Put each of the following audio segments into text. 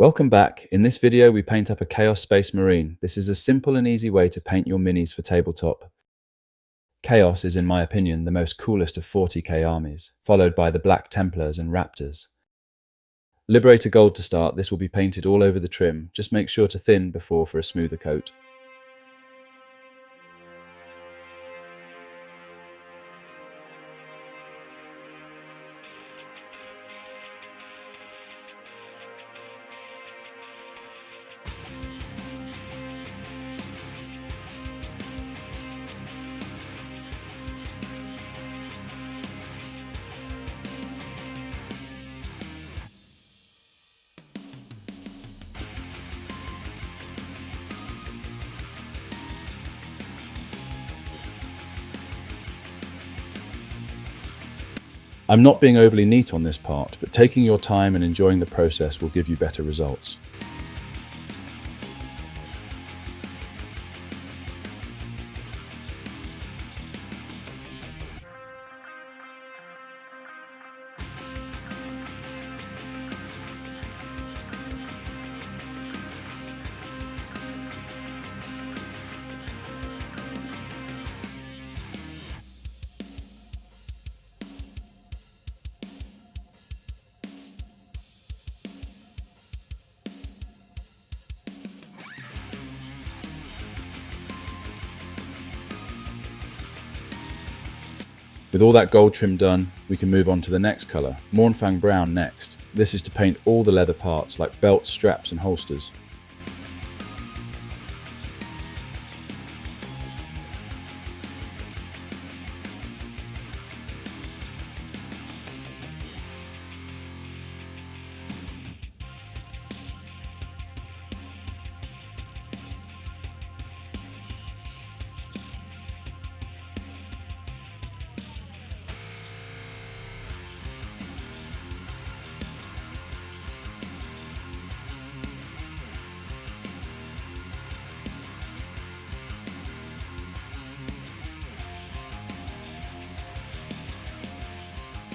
Welcome back. In this video, we paint up a Chaos Space Marine. This is a simple and easy way to paint your minis for tabletop. Chaos is, in my opinion, the most coolest of 40k armies, followed by the Black Templars and Raptors. Liberator Gold to start, this will be painted all over the trim. Just make sure to thin before for a smoother coat. I'm not being overly neat on this part, but taking your time and enjoying the process will give you better results. With all that gold trim done, we can move on to the next colour, Mournfang Brown next. This is to paint all the leather parts like belts, straps and holsters.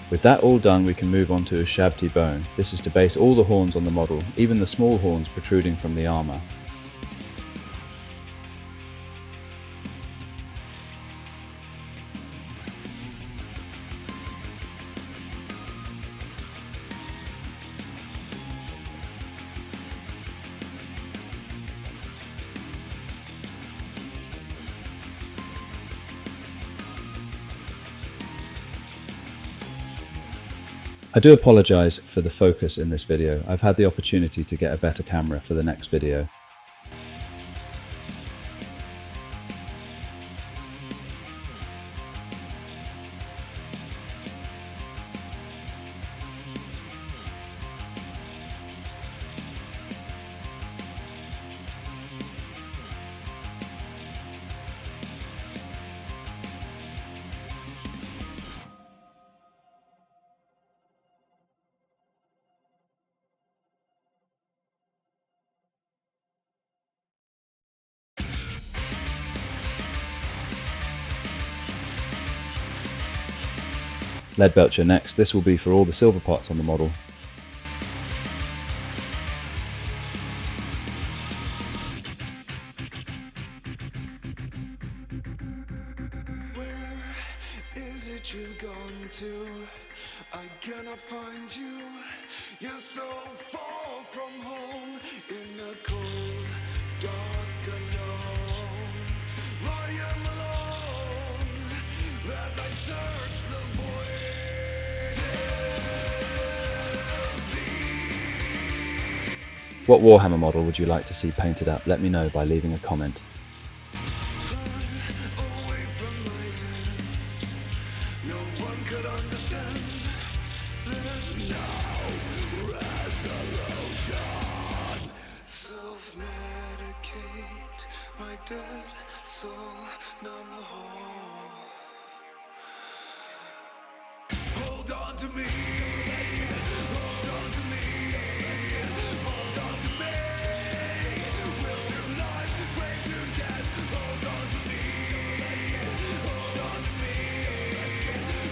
With that all done, we can move on to Ushabti Bone. This is to base all the horns on the model, even the small horns protruding from the armour. I do apologise for the focus in this video. I've had the opportunity to get a better camera for the next video. Leadbelcher next. This will be for all the silver parts on the model. Where is it you've gone to? I cannot find you. You're so far from home in the cold, dark, alone. I am alone as I search the void. What Warhammer model would you like to see painted up? Let me know by leaving a comment. Away from my hands, no one could understand. There's no resolution. Self-medicate my dead soul, numb the hole. Hold on to me. Hold on to me. Hold on to me. Will through life, brave through death. Hold on to me. Hold on to me.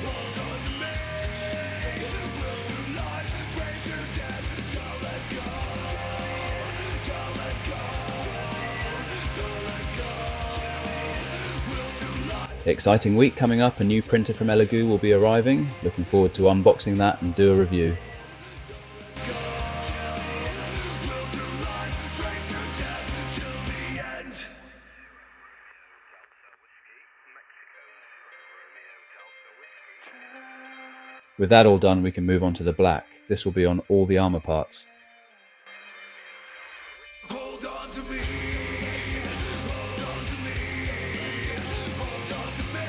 Hold on to me. Will through life, brave through death. Don't let go. Exciting week coming up, a new printer from Elegoo will be arriving. Looking forward to unboxing that and do a review. With that all done, we can move on to the black. This will be on all the armor parts. Hold on to me. Hold on to me. Hold on to me.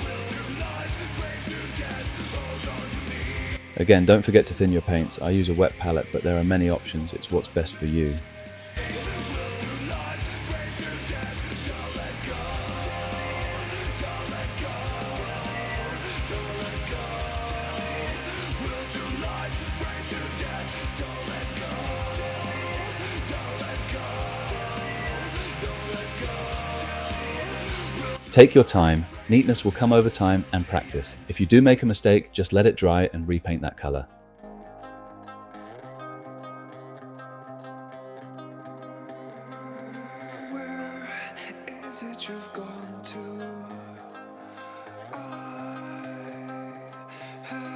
Will through life, brave through death. Hold on to me. Again, don't forget to thin your paints. I use a wet palette, but there are many options. It's what's best for you. Take your time. Neatness will come over time and practice. If you do make a mistake, just let it dry and repaint that color. Where is it you've gone to? I have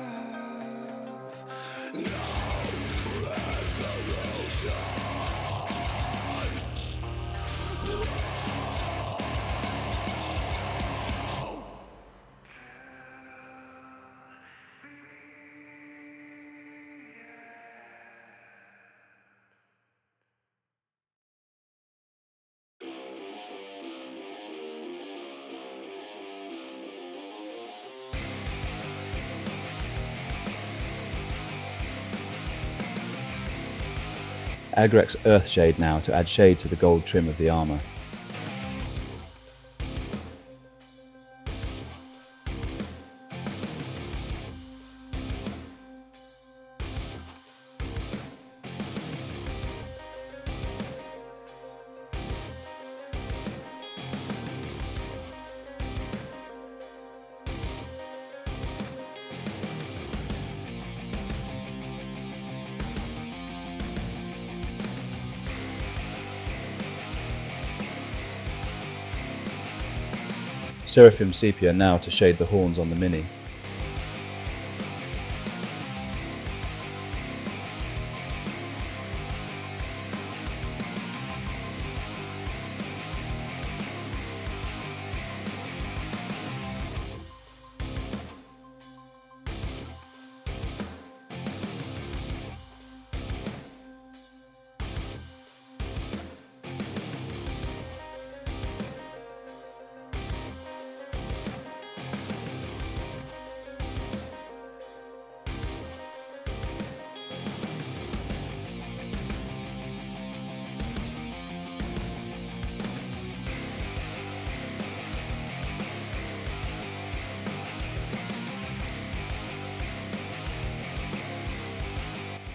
no resolution. Agrex Earthshade now to add shade to the gold trim of the armor. Seraphim Sepia now to shade the horns on the Mini.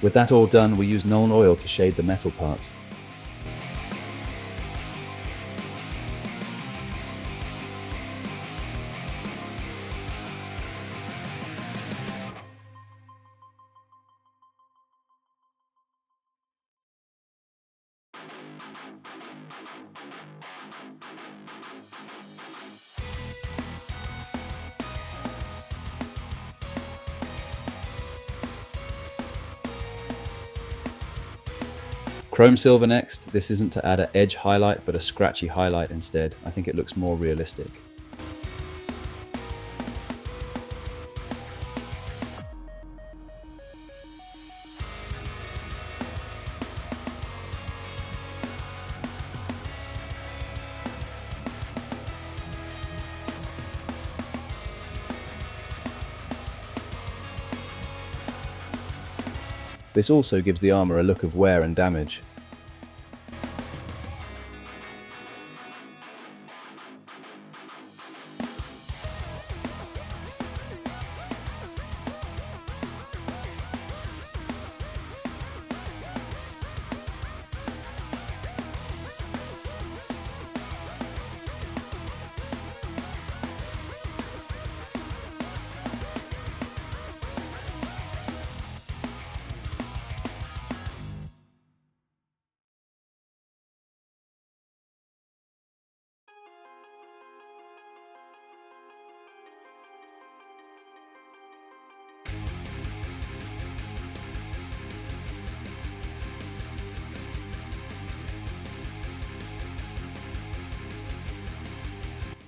With that all done, we use Nuln Oil to shade the metal parts. Chrome Silver next. This isn't to add an edge highlight, but a scratchy highlight instead. I think it looks more realistic. This also gives the armour a look of wear and damage.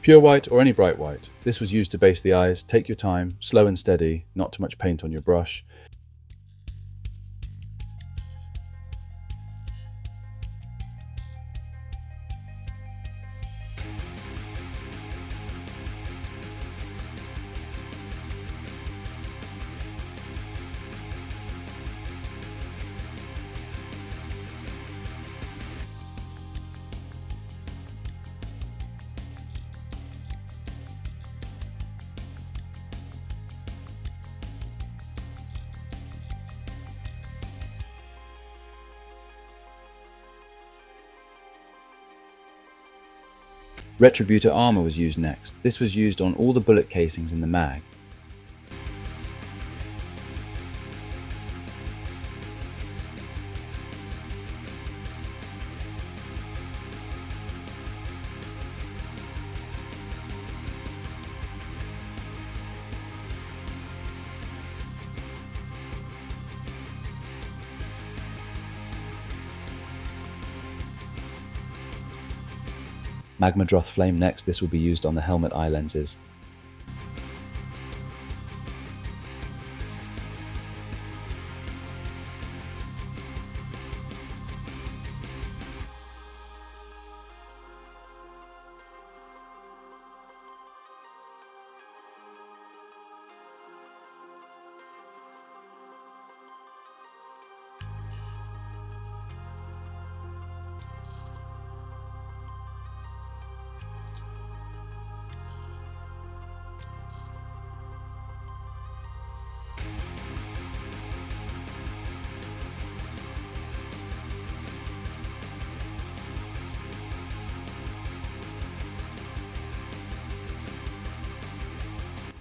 Pure white or any bright white. This was used to base the eyes. Take your time, slow and steady, not too much paint on your brush. Retributor armor was used next. This was used on all the bullet casings in the mag. Magmadroth Flame next. This will be used on the helmet eye lenses.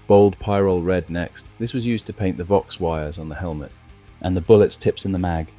Bold Pyrrole Red next. This was used to paint the Vox wires on the helmet and the bullets tips in the mag.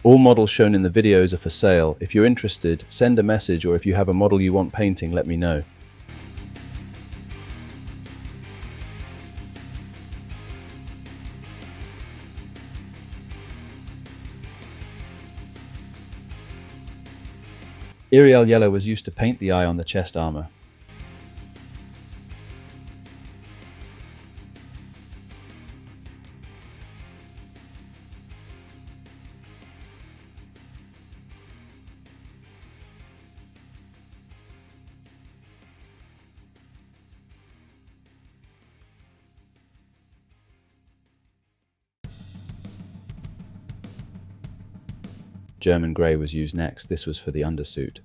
All models shown in the videos are for sale. If you're interested, send a message, or if you have a model you want painting, let me know. Iriel Yellow was used to paint the eye on the chest armor. German Grey was used next. This was for the undersuit.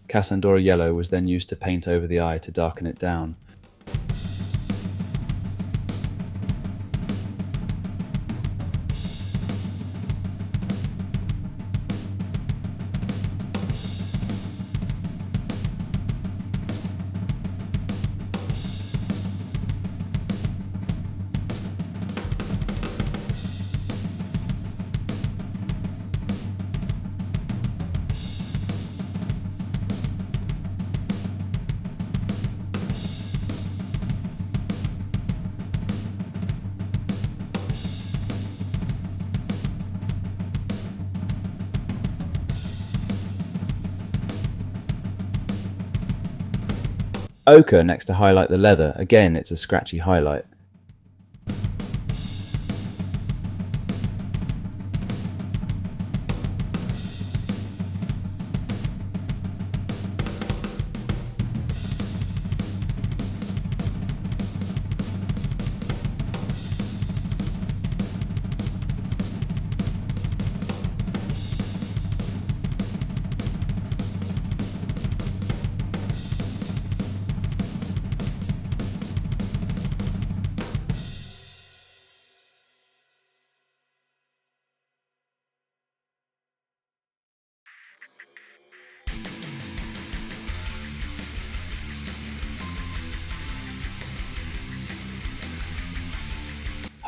Cassandora Yellow was then used to paint over the eye to darken it down. Ochre next to highlight the leather. Again, it's a scratchy highlight.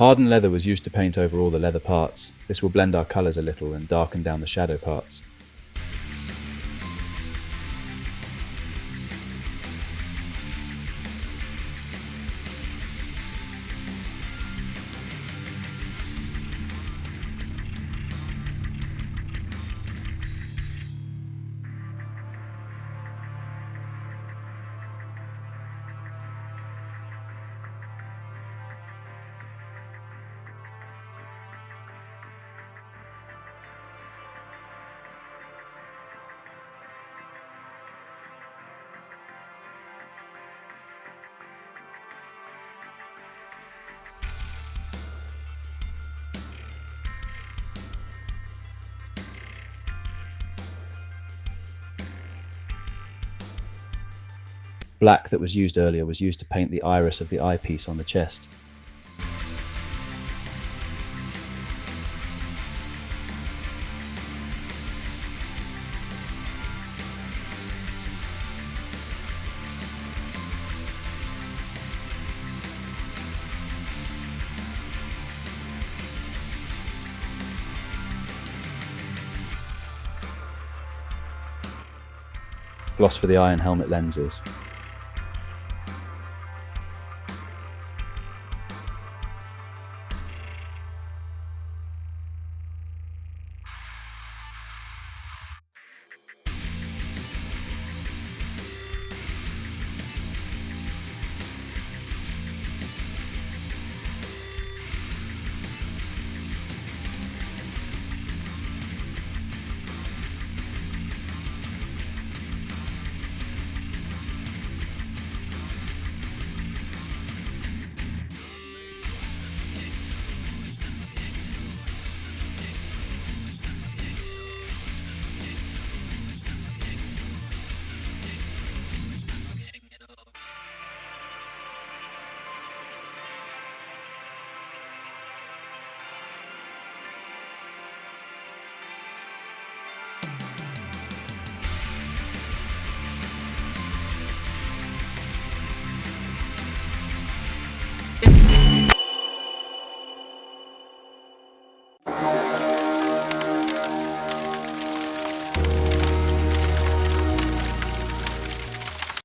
Hardened leather was used to paint over all the leather parts. This will blend our colours a little and darken down the shadow parts. Black that was used earlier was used to paint the iris of the eyepiece on the chest. Gloss for the eye and helmet lenses.